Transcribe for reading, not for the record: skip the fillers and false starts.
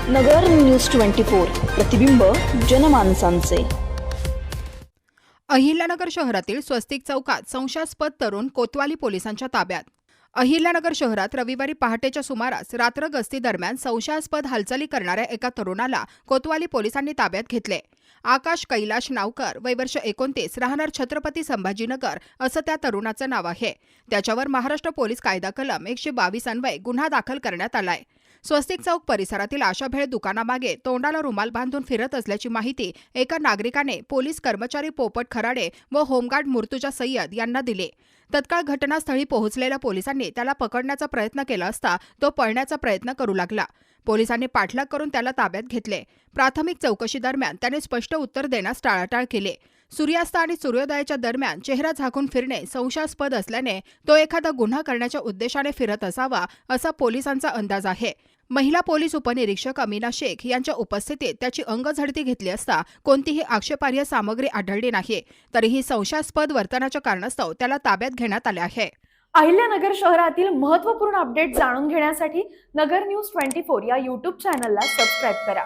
नगर news 24 प्रतिबिंब जनमानसांचे। अहिल्यानगर शहरातील स्वस्तिक चौकात संशयास्पद तरुण कोतवाली पोलिसांच्या ताब्यात। अहिल्यानगर शहरात रविवारी पहाटेच्या सुमारास रात्र गस्ती दरम्यान संशयास्पद हालचाली करणाऱ्या एका तरुणाला कोतवाली पोलिसांनी ताब्यात घेतले। आकाश कैलाश नावकर, वय वर्ष 29, राहणार छत्रपती संभाजीनगर असं त्या तरुणाचं नाव आहे। त्याच्यावर महाराष्ट्र पोलीस कायदा कलम 122 अन्वये गुन्हा दाखल करण्यात आलाय। स्वस्तिक चौक परिसरातील आशाभेळ दुकानामागे तोंडाला रुमाल बांधून फिरत असल्याची माहिती एका नागरिकाने पोलीस कर्मचारी पोपट खराडे व होमगार्ड मुर्तुजा सय्यद यांना दिली। तत्काळ घटनास्थळी पोहोचलेल्या पोलिसांनी त्याला पकडण्याचा प्रयत्न केला असता तो पळण्याचा प्रयत्न करू लागला। पोलिसांनी पाठलाग करून त्याला ताब्यात घेतले। प्राथमिक चौकशी दरम्यान त्याने स्पष्ट उत्तर देण्यास टाळाटाळ केले। सूर्यास्त आणि सूर्योदयाच्या दरम्यान चेहरा झाकून फिरणे संशयास्पद असल्याने तो एखादा गुन्हा करण्याच्या उद्देशाने फिरत असावा असा पोलिसांचा अंदाज आहे। महिला पोलीस उपनिरीक्षक अमीना शेख यांच्या उपस्थितीत त्याची अंगझडती घेतली असता कोणतीही आक्षेपार्ह सामग्री आढळली नाही। तरीही संशयास्पद वर्तनाच्या कारणास्तव त्याला ताब्यात घेण्यात आले आहे। अहिल्यानगर शहरातील महत्त्वपूर्ण अपडेट जाणून घेण्यासाठी नगर न्यूज 24 या YouTube चॅनलला सबस्क्राइब करा।